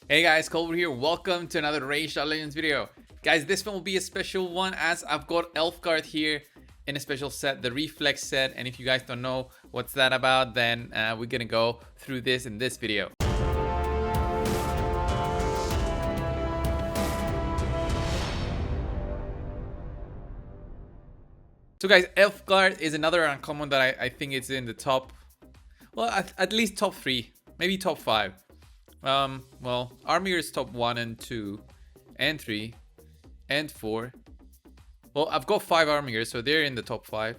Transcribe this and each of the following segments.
Hey guys, Cold here. Welcome to another Rage Legends video. Guys, this one will be a special one as I've got Elfguard here in a special set, the Reflex set. And if you guys don't know what's that about, then we're gonna go through this in this video. So guys, Elfguard is another uncommon that I think it's in the top, well, at least top 3, maybe top 5. Well, Armor is top 1 and 2 and 3 and 4. Well, I've got 5 Armor, so they're in the top 5.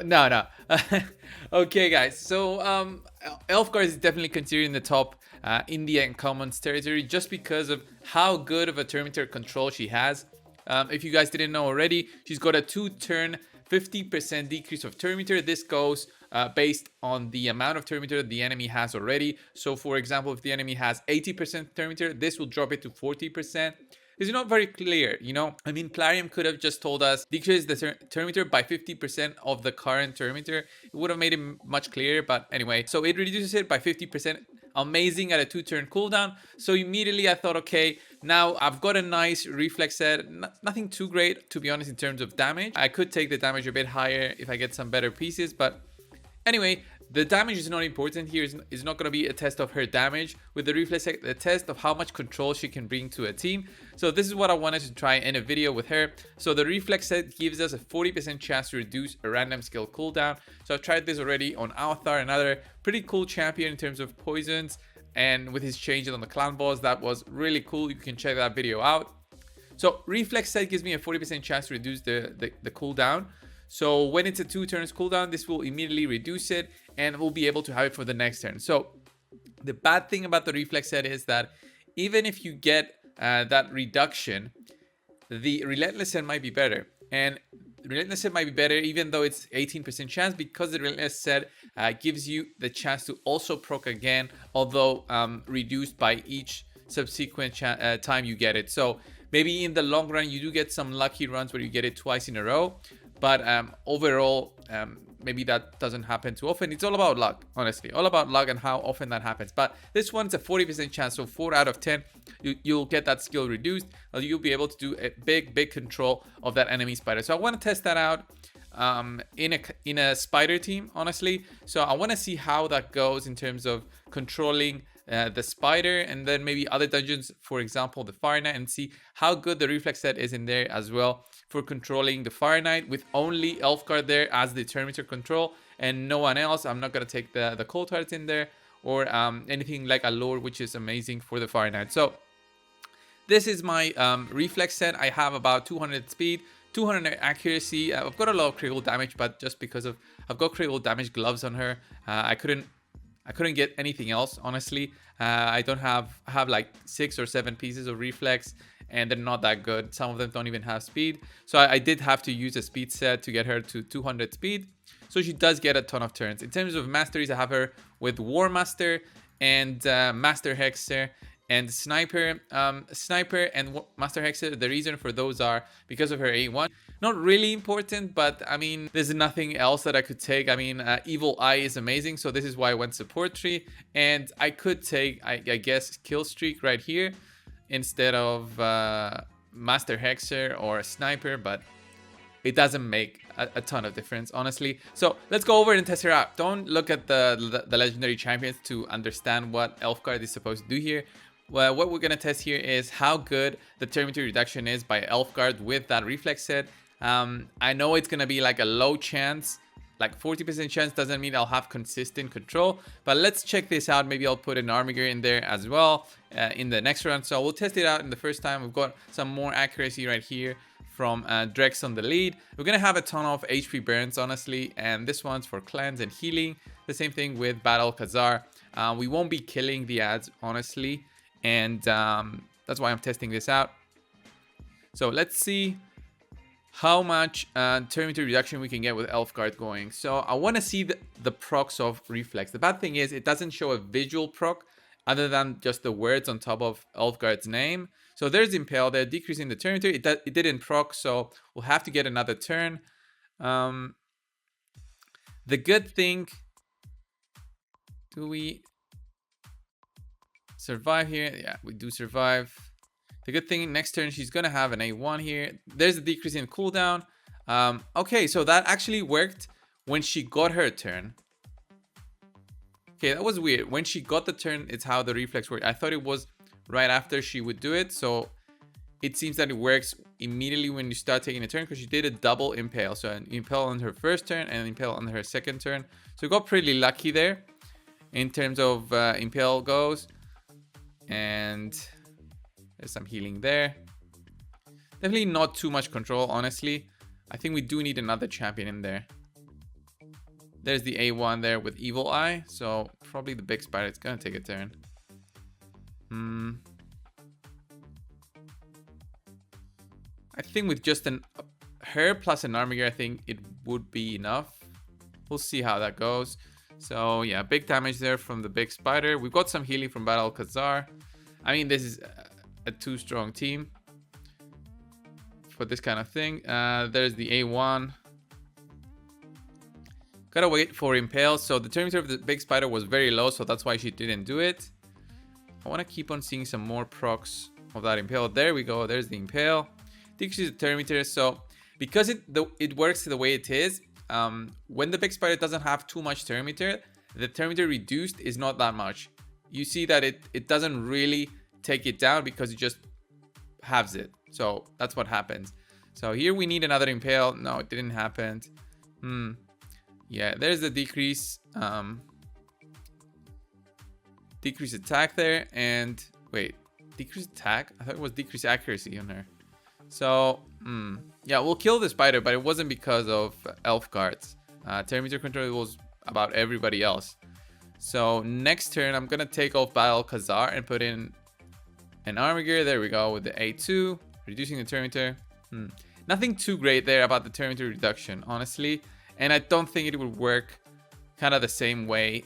No. Okay, guys. So, Elfguard is definitely considered in the top India and Commons territory just because of how good of a Terminator control she has. If you guys didn't know already, she's got a 2-turn 50% decrease of Terminator. This goes based on the amount of Terminator the enemy has already. So, for example, if the enemy has 80% Terminator, this will drop it to 40%. It's not very clear, you know? I mean, Plarium could have just told us decrease the Terminator by 50% of the current Terminator. It would have made it much clearer, but anyway. So it reduces it by 50%. Amazing at a 2-turn cooldown. So immediately I thought, okay, now I've got a nice reflex set. Nothing too great, to be honest, in terms of damage. I could take the damage a bit higher if I get some better pieces, but anyway, the damage is not important here. It's not going to be a test of her damage. With the reflex set, the test of how much control she can bring to a team. So this is what I wanted to try in a video with her. So the reflex set gives us a 40% chance to reduce a random skill cooldown. So I've tried this already on Avatar, another pretty cool champion in terms of poisons. And with his changes on the clan boss, that was really cool. You can check that video out. So reflex set gives me a 40% chance to reduce the cooldown. So when it's a 2 turns cooldown, this will immediately reduce it and we'll be able to have it for the next turn. So the bad thing about the reflex set is that even if you get that reduction, the relentless set might be better. And relentless set might be better even though it's 18% chance, because the relentless set gives you the chance to also proc again, although reduced by each subsequent time you get it. So maybe in the long run you do get some lucky runs where you get it twice in a row, but overall maybe that doesn't happen too often. It's all about luck, honestly, all about luck and how often that happens. But this one's a 40% chance, so 4 out of 10 you'll get that skill reduced. You'll be able to do a big control of that enemy spider. So I want to test that out in a spider team, honestly. So I want to see how that goes in terms of controlling the spider, and then maybe other dungeons, for example the Fire Knight, and see how good the reflex set is in there as well for controlling the Fire Knight with only Elfguard there as the Terminator control and no one else. I'm not gonna take the cold hearts in there or anything like a lore, which is amazing for the Fire Knight. So this is my reflex set. I have about 200 speed, 200 accuracy. I've got a lot of critical damage, but just because of I've got critical damage gloves on her, I couldn't get anything else, honestly. I don't have like 6 or 7 pieces of reflex, and they're not that good. Some of them don't even have speed, so I did have to use a speed set to get her to 200 speed. So she does get a ton of turns. In terms of masteries, I have her with War Master and Master Hexer and Sniper. Sniper and Master Hexer, the reason for those are because of her A1. Not really important, but I mean, there's nothing else that I could take. I mean, Evil Eye is amazing, so this is why I went support tree. And I could take, I guess, Kill Streak right here instead of Master Hexer or Sniper, but it doesn't make a ton of difference, honestly. So let's go over and test her out. Don't look at the legendary champions to understand what Elfguard is supposed to do here. Well, what we're gonna test here is how good the Terminator reduction is by Elfguard with that reflex set. I know it's gonna be like a low chance, like 40% chance doesn't mean I'll have consistent control, but let's check this out. Maybe I'll put an Armiger in there as well in the next round. So we'll test it out in the first time. We've got some more accuracy right here from Drex on the lead. We're gonna have a ton of HP burns, honestly, and this one's for cleanse and healing. The same thing with Battle Khazar. We won't be killing the ads, honestly, and that's why I'm testing this out. So let's see how much Terminator reduction we can get with Elfguard going. So I want to see the procs of reflex. The bad thing is it doesn't show a visual proc other than just the words on top of Elfguard's name. So there's Impale there, decreasing the Terminator. It didn't proc, so we'll have to get another turn. The good thing, do we survive here. Yeah, we do survive. The good thing, next turn she's gonna have an A1 here. There's a decrease in cooldown. Okay, so that actually worked when she got her turn. Okay, that was weird. When she got the turn, it's how the reflex worked. I thought it was right after she would do it. So it seems that it works immediately when you start taking a turn, because she did a double impale. So an impale on her first turn and an impale on her second turn. So we got pretty lucky there in terms of impale goes. And there's some healing there. Definitely not too much control, honestly. I think we do need another champion in there. There's the A1 there with Evil Eye. So probably the big spider is going to take a turn. I think with just her plus an armor gear, I think it would be enough. We'll see how that goes. So yeah, big damage there from the big spider. We've got some healing from Battle Khazar. I mean, this is a too strong team for this kind of thing. There's the A1. Gotta wait for impale. So the turn meter of the big spider was very low, so that's why she didn't do it. I want to keep on seeing some more procs of that impale. There we go. There's the impale. Decreases the turn meter. So because it works the way it is, when the big spider doesn't have too much turn meter, the turn meter reduced is not that much. You see that it doesn't really take it down because it just halves it. So that's what happens. So here we need another impale. No, it didn't happen. Yeah, there's the decrease. Decrease attack there. And wait, decrease attack? I thought it was decrease accuracy on her. So, yeah, we'll kill the spider, but it wasn't because of elf guards. Turn meter control was about everybody else. So next turn, I'm gonna take off Battle Khazar and put in an armor gear. There we go with the A2, reducing the turn meter. Nothing too great there about the turn meter reduction, honestly. And I don't think it would work kind of the same way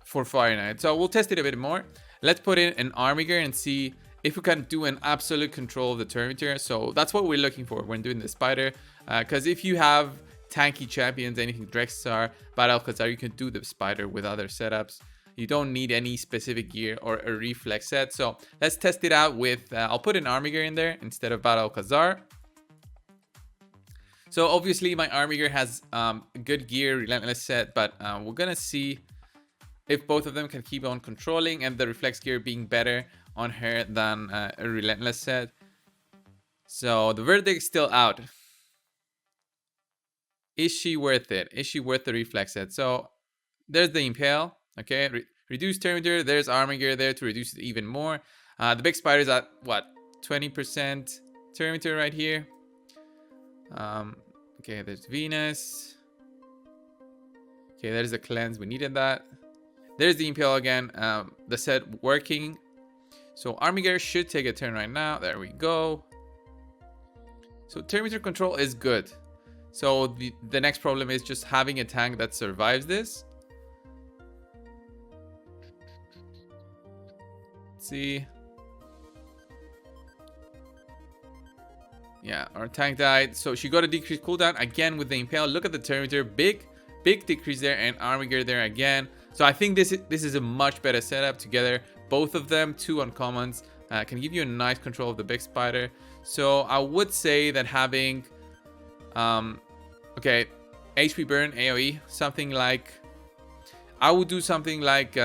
for Fire Knight. So we'll test it a bit more. Let's put in an armor gear and see if we can do an absolute control of the turn meter. So that's what we're looking for when doing the spider. Because if you have tanky champions, anything Drexar, Battle Khazar, you can do the spider with other setups. You don't need any specific gear or a reflex set. So let's test it out with, I'll put an armor gear in there instead of Battle Khazar. So obviously my armor gear has good gear, relentless set, but we're gonna see if both of them can keep on controlling and the reflex gear being better on her than a relentless set. So the verdict is still out. Is she worth it? Is she worth the reflex set? So there's the impale. Okay, reduce turn meter. There's armor gear there to reduce it even more. The big spider's at what, 20% turn meter right here. Okay, there's Venus. Okay, there's the cleanse. We needed that. There's the impale again. The set working. So armor gear should take a turn right now. There we go. So turn meter control is good. So the next problem is just having a tank that survives this. Let's see. Yeah, our tank died. So she got a decreased cooldown again with the impale. Look at the turn meter. Big decrease there, and armor gear there again. So I think this is a much better setup together. Both of them, 2 uncommons, can give you a nice control of the big spider. So I would say that having okay, HP burn, AoE, something like, I would do something like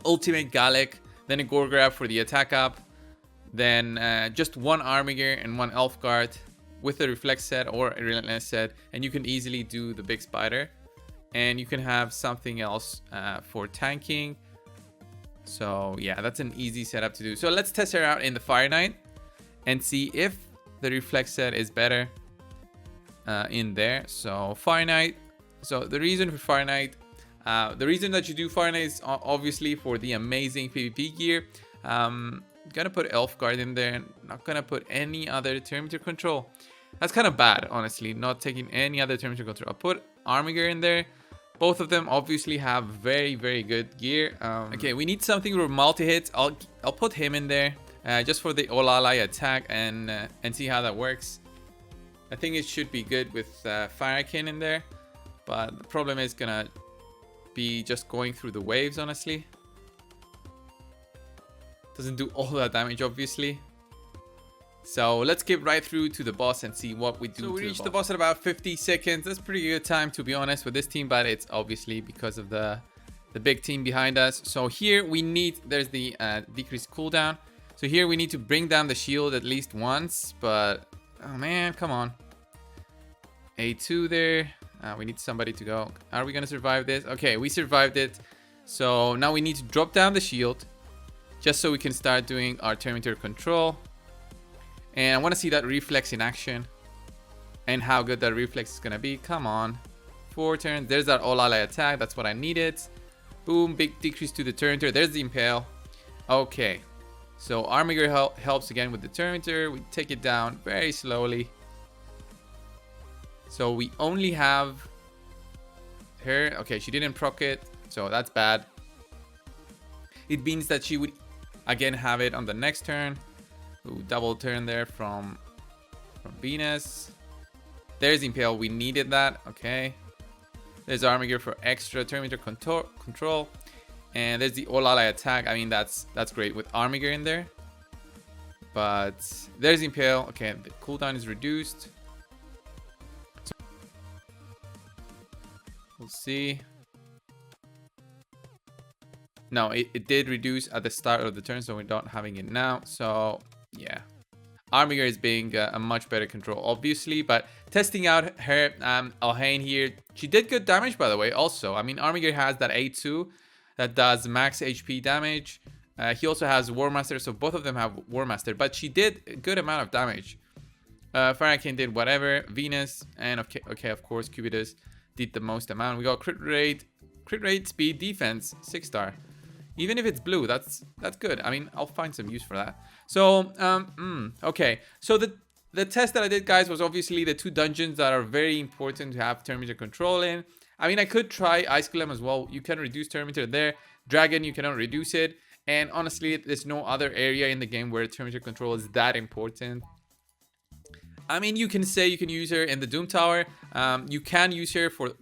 ultimate Gallic, then a gore grab for the attack up, then just 1 armor gear and 1 elf guard with a reflex set or a relentless set, and you can easily do the big spider. And you can have something else for tanking. So yeah, that's an easy setup to do. So let's test her out in the Fire Knight and see if the reflex set is better in there. So Fire Knight. So the reason for Fire Knight, the reason that you do Fire Knight is obviously for the amazing PvP gear. Gonna put Elf Guard in there. Not gonna put any other turn meter control. That's kind of bad, honestly, not taking any other turn meter control. I'll put armor gear in there. Both of them obviously have very good gear. Okay, we need something with multi-hits. I'll put him in there just for the Olalai attack and see how that works. I think it should be good with Firekin in there, but the problem is gonna be just going through the waves, honestly. Doesn't do all that damage, obviously. So let's get right through to the boss and see what we do. So we reached the boss at about 50 seconds. That's pretty good time, to be honest, with this team, but it's obviously because of the big team behind us. So here we need, there's the decreased cooldown. So here we need to bring down the shield at least once, but oh man, come on. A2 there. We need somebody to go. Are we gonna survive this? Okay, we survived it. So now we need to drop down the shield just so we can start doing our Terminator control. And I want to see that reflex in action and how good that reflex is gonna be. Come on, 4 turns. There's our all ally attack. That's what I needed. Boom, big decrease to the Terminator. There's the impale. Okay, so Armiger helps again with the Terminator. We take it down very slowly. So we only have her. Okay, she didn't proc it, so that's bad. It means that she would again have it on the next turn. Ooh, double turn there from Venus. There's impale. We needed that. Okay. There's Armiger for extra Terminator control. And there's the all ally attack. I mean, that's great with Armiger in there. But there's impale. Okay, the cooldown is reduced. So we'll see. No, it did reduce at the start of the turn, so we're not having it now. So yeah, Armiger is being a much better control, obviously. But testing out her Alhain here, she did good damage, by the way. Also, I mean, Armiger has that A2 that does max HP damage. He also has War Master, so both of them have War Master. But she did a good amount of damage. Farrakhan did whatever. Venus and okay, of course, Cubitus did the most amount. We got crit rate, speed, defense, 6-star. Even if it's blue, that's good. I mean, I'll find some use for that. So, okay. So the test that I did, guys, was obviously the 2 dungeons that are very important to have Terminator control in. I mean, I could try Ice Golem as well. You can reduce Terminator there. Dragon, you cannot reduce it. And honestly, there's no other area in the game where Terminator control is that important. I mean, you can say you can use her in the Doom Tower. You can use her for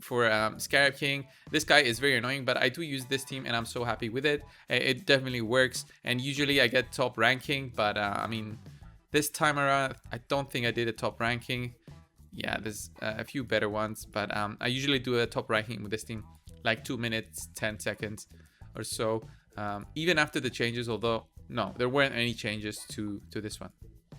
Scarab King. This guy is very annoying, but I do use this team and I'm so happy with it. It definitely works. And usually I get top ranking, but I mean, this time around, I don't think I did a top ranking. Yeah, there's a few better ones, but I usually do a top ranking with this team, like 2 minutes, 10 seconds or so. Even after the changes, although, no, there weren't any changes to this one.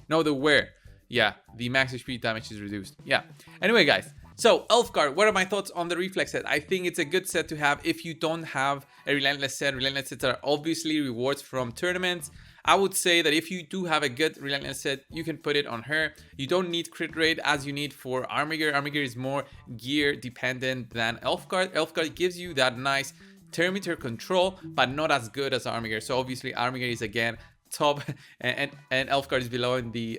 No, there were. Yeah, the max HP damage is reduced. Yeah. Anyway, guys. So, Elfguard, what are my thoughts on the Reflex set? I think it's a good set to have if you don't have a Relentless set. Relentless sets are obviously rewards from tournaments. I would say that if you do have a good Relentless set, you can put it on her. You don't need crit rate as you need for Armiger. Armiger is more gear dependent than Elfguard. Elfguard gives you that nice Terminator control, but not as good as Armiger. So, obviously, Armiger is again top and Elfguard is below in the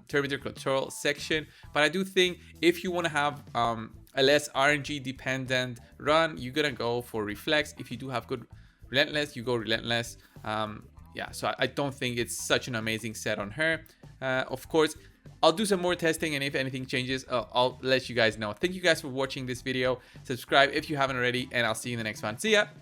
Terminator control section. But I do think if you want to have a less RNG dependent run, you're gonna go for Reflex. If you do have good Relentless, you go Relentless. Yeah, so I don't think it's such an amazing set on her. Of course, I'll do some more testing, and if anything changes, I'll let you guys know. Thank you guys for watching this video. Subscribe if you haven't already, and I'll see you in the next one. See ya.